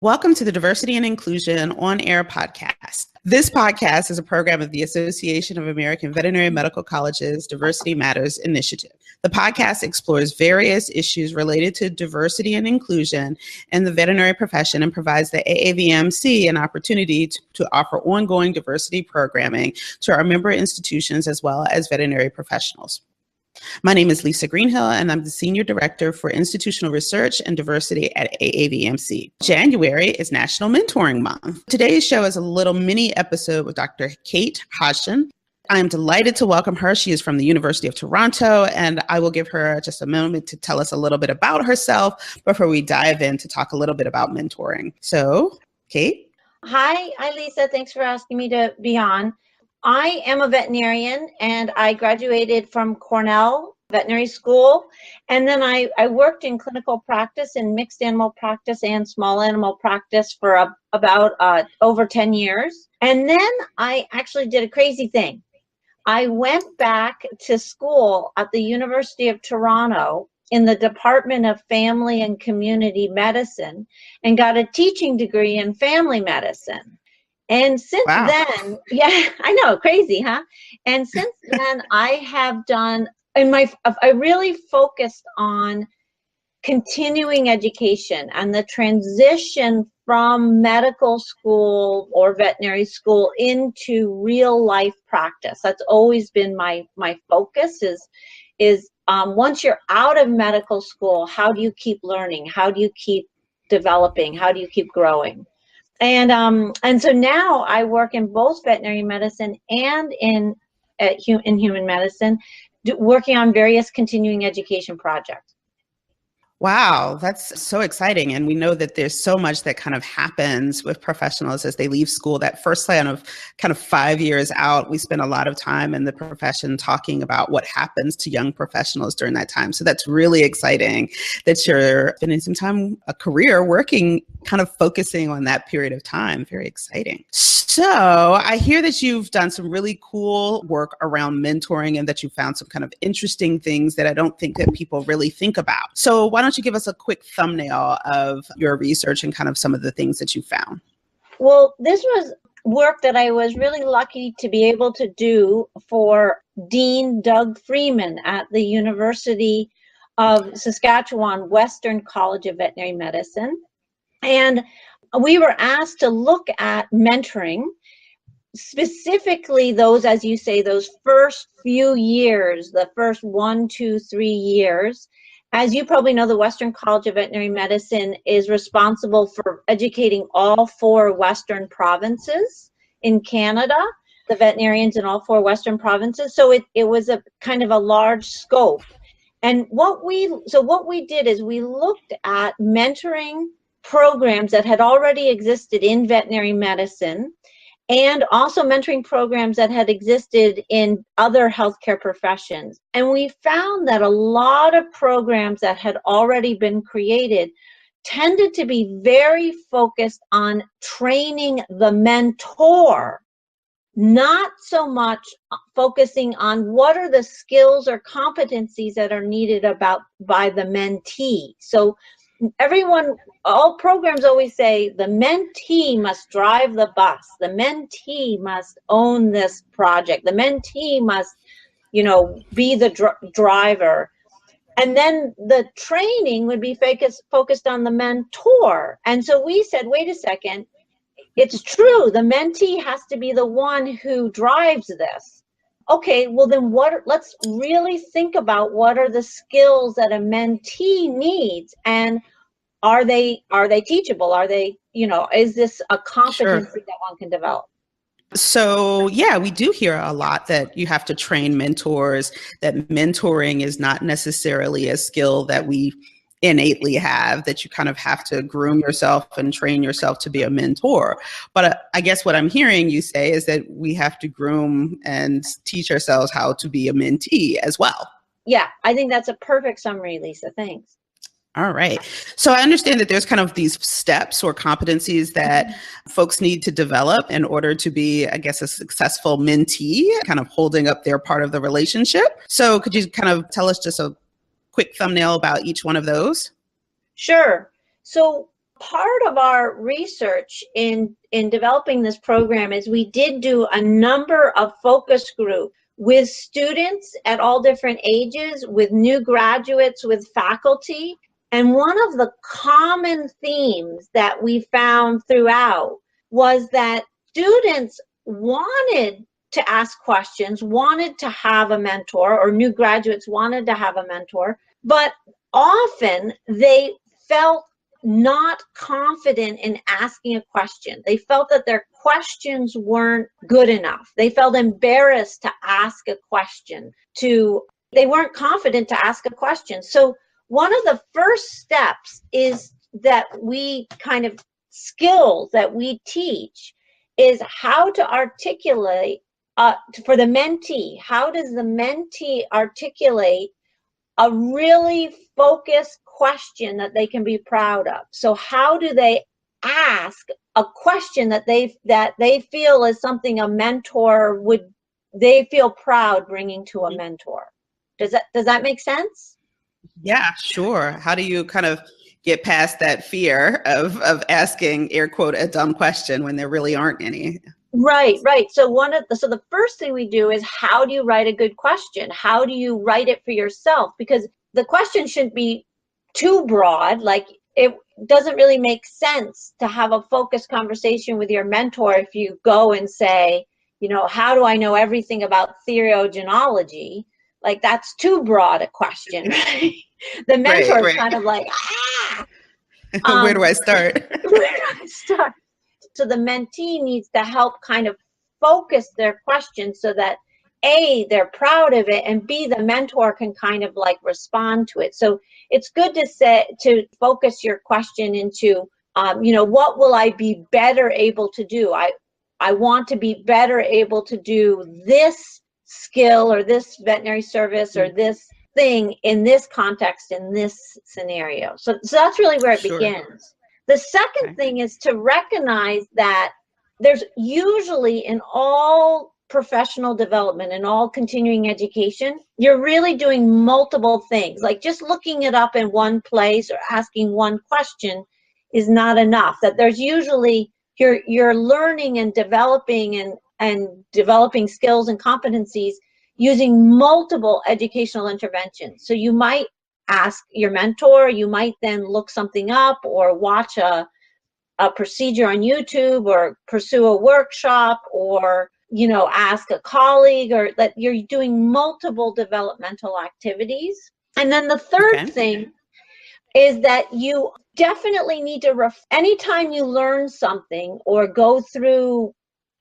Welcome to the Diversity and Inclusion On Air podcast. This podcast is a program of the Association of American Veterinary Medical Colleges Diversity Matters Initiative. The podcast explores various issues related to diversity and inclusion in the veterinary profession and provides the AAVMC an opportunity to offer ongoing diversity programming to our member institutions as well as veterinary professionals. My name is Lisa Greenhill, and I'm the Senior Director for Institutional Research and Diversity at AAVMC. January is National Mentoring Month. Today's show is a little mini episode with Dr. Kate Hodgson. I am delighted to welcome her. She is from the University of Toronto, and I will give her just a moment to tell us a little bit about herself before we dive in to talk a little bit about mentoring. So, Kate? Hi, Lisa. Thanks for asking me to be on. I am a veterinarian, and I graduated from Cornell Veterinary School, and then I worked in clinical practice in mixed animal practice and small animal practice for about over 10 years. And then I actually did a crazy thing. I went back to school at the University of Toronto in the Department of Family and Community Medicine and got a teaching degree in family medicine. And since then, yeah, I know, crazy, huh? And since then, I have done, I really focused on continuing education and the transition from medical school or veterinary school into real life practice. That's always been my focus is once you're out of medical school, how do you keep learning? How do you keep developing? How do you keep growing? And so now I work in both veterinary medicine and in human medicine, working on various continuing education projects. Wow, that's so exciting. And we know that there's so much that kind of happens with professionals as they leave school. That first kind of 5 years out, we spend a lot of time in the profession talking about what happens to young professionals during that time. So that's really exciting that you're spending some time, a career working, kind of focusing on that period of time. Very exciting. So I hear that you've done some really cool work around mentoring and that you found some kind of interesting things that I don't think that people really think about. So why don't you give us a quick thumbnail of your research and kind of some of the things that you found? Well, this was work that I was really lucky to be able to do for Dean Doug Freeman at the University of Saskatchewan Western College of Veterinary Medicine. And we were asked to look at mentoring, specifically those, as you say, those first few years, the first 1, 2, 3 years. As you probably know, the Western College of Veterinary Medicine is responsible for educating all 4 Western provinces in Canada, the veterinarians in all 4 Western provinces. So it was a kind of a large scope. And what we did is we looked at mentoring programs that had already existed in veterinary medicine and also mentoring programs that had existed in other healthcare professions. And we found that a lot of programs that had already been created tended to be very focused on training the mentor, not so much focusing on what are the skills or competencies that are needed by the mentee. So all programs always say the mentee must drive the bus. The mentee must own this project. The mentee must, be the driver. And then the training would be focused on the mentor. And so we said, wait a second, it's true. The mentee has to be the one who drives this. Okay, well then let's really think about what are the skills that a mentee needs, and are they teachable? Are they, is this a competency that one can develop? So, yeah, we do hear a lot that you have to train mentors, that mentoring is not necessarily a skill that we innately have, that you kind of have to groom yourself and train yourself to be a mentor. But I guess what I'm hearing you say is that we have to groom and teach ourselves how to be a mentee as well. Yeah, I think that's a perfect summary, Lisa. Thanks. All right. So I understand that there's kind of these steps or competencies that folks need to develop in order to be, I guess, a successful mentee, kind of holding up their part of the relationship. So could you kind of tell us just a quick thumbnail about each one of those? Sure. So Part of our research in developing this program is we did do a number of focus groups with students at all different ages, with new graduates, with faculty. And one of the common themes that we found throughout was that students wanted to ask questions, wanted to have a mentor, or new graduates wanted to have a mentor, but often they felt not confident in asking a question. They felt that their questions weren't good enough. They felt embarrassed to ask a question. They weren't confident to ask a question. So one of the first steps is that we kind of skills that we teach is how to articulate for the mentee. How does the mentee articulate a really focused question that they can be proud of? So how do they ask a question that they feel is something a mentor they feel proud bringing to a mentor? Does that make sense? Yeah, sure. How do you kind of get past that fear of asking, air quote, a dumb question when there really aren't any? Right. So the first thing we do is, how do you write a good question? How do you write it for yourself? Because the question shouldn't be too broad. Like, it doesn't really make sense to have a focused conversation with your mentor if you go and say, how do I know everything about theriogenology? Like, that's too broad a question, right? The mentor is kind of like, where do I start? Where do I start? So the mentee needs to help kind of focus their question so that A, they're proud of it, and B, the mentor can kind of like respond to it. So it's good to focus your question into, what will I be better able to do? I want to be better able to do this skill or this veterinary service or this thing in this context, in this scenario. So that's really where it begins. The second thing is to recognize that there's usually, in all professional development and all continuing education, you're really doing multiple things. Like, just looking it up in one place or asking one question is not enough. That there's usually, you're learning and developing and developing skills and competencies using multiple educational interventions. So you might ask your mentor, you might then look something up or watch a procedure on YouTube or pursue a workshop or, ask a colleague, or that you're doing multiple developmental activities. And then the third thing is that you definitely need to, anytime you learn something or go through,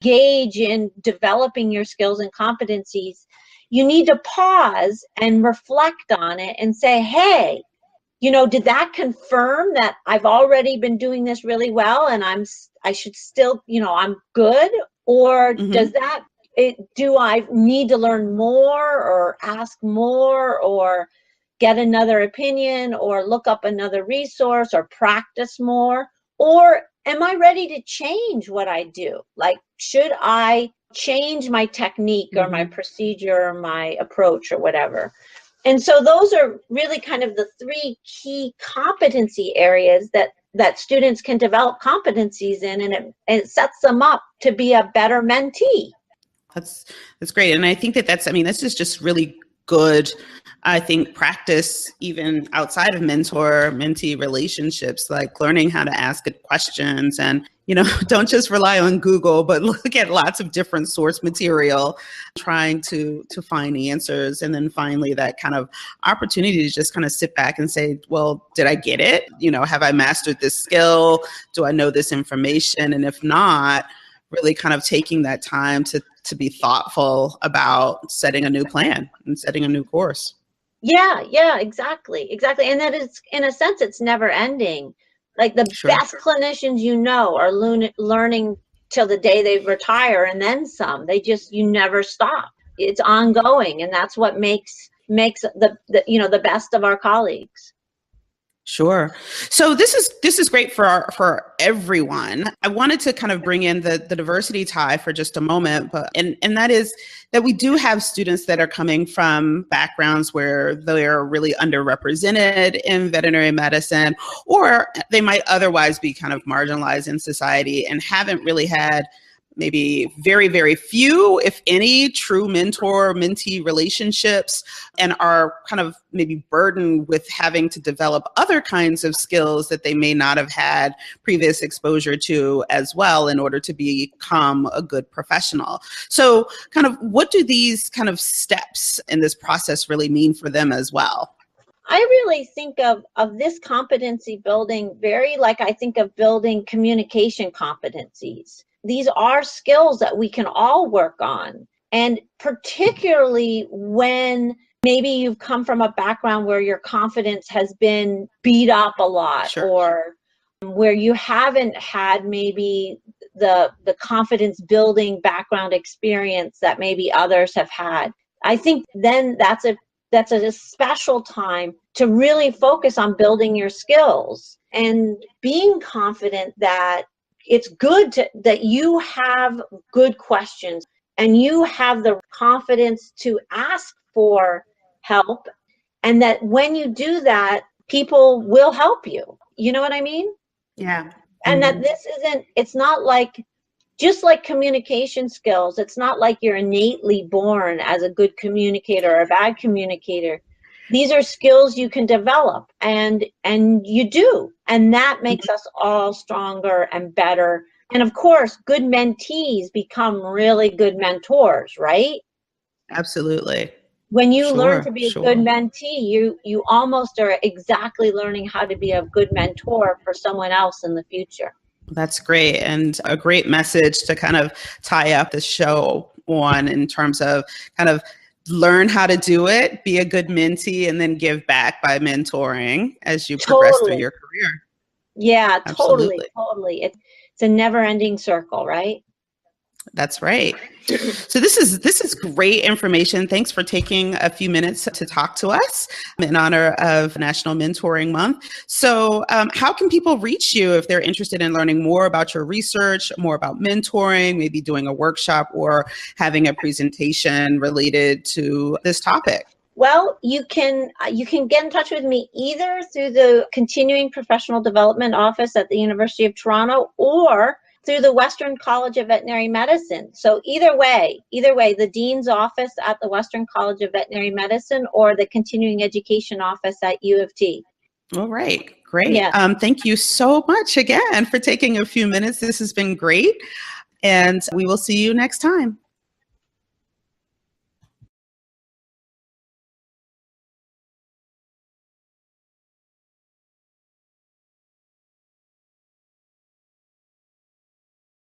gauge in developing your skills and competencies, you need to pause and reflect on it and say, hey, did that confirm that I've already been doing this really well and I should still, I'm good? Or do I need to learn more or ask more or get another opinion or look up another resource or practice more? Or am I ready to change what I do? Like, should I change my technique or my procedure or my approach or whatever? And so those are really kind of the three key competency areas that students can develop competencies in, and it sets them up to be a better mentee. That's great. And I think that's just really good, I think, practice even outside of mentor-mentee relationships, like learning how to ask good questions and, don't just rely on Google, but look at lots of different source material, trying to find answers. And then finally, that kind of opportunity to just kind of sit back and say, well, did I get it? Have I mastered this skill? Do I know this information? And if not, really kind of taking that time to be thoughtful about setting a new plan and setting a new course. Yeah, exactly. And that is, in a sense, it's never ending. Like, the best clinicians are learning till the day they retire and then some. You never stop. It's ongoing, and that's what makes the best of our colleagues. Sure. So this is great for everyone. I wanted to kind of bring in the diversity tie for just a moment, but and that is that we do have students that are coming from backgrounds where they are really underrepresented in veterinary medicine, or they might otherwise be kind of marginalized in society and haven't really had maybe very, very few, if any, true mentor-mentee relationships, and are kind of maybe burdened with having to develop other kinds of skills that they may not have had previous exposure to as well in order to become a good professional. So kind of what do these kind of steps in this process really mean for them as well? I really think of this competency building very like I think of building communication competencies. These are skills that we can all work on. And particularly when maybe you've come from a background where your confidence has been beat up a lot, Sure. or where you haven't had maybe the confidence building background experience that maybe others have had. I think then that's a special time to really focus on building your skills and being confident that it's good that you have good questions and you have the confidence to ask for help, and that when you do that, people will help you. You know what I mean? Yeah. And that it's not like, just like communication skills, it's not like you're innately born as a good communicator or a bad communicator. These are skills you can develop, and you do. And that makes us all stronger and better. And of course, good mentees become really good mentors, right? Absolutely. When you learn to Sure. be a good Sure. mentee, you almost are exactly learning how to be a good mentor for someone else in the future. That's great, and a great message to kind of tie up the show on, in terms of kind of learn how to do it, be a good mentee, and then give back by mentoring as you progress through Totally. your career. Yeah, totally, Absolutely. totally. It's a never-ending circle, right? That's right. So this is great information. Thanks for taking a few minutes to talk to us in honor of National Mentoring Month. So how can people reach you if they're interested in learning more about your research, more about mentoring, maybe doing a workshop or having a presentation related to this topic? Well, you can get in touch with me either through the Continuing Professional Development Office at the University of Toronto, or through the Western College of Veterinary Medicine. So either way, the Dean's office at the Western College of Veterinary Medicine or the Continuing Education Office at U of T. All right, great. Yeah. Thank you so much again for taking a few minutes. This has been great, and we will see you next time.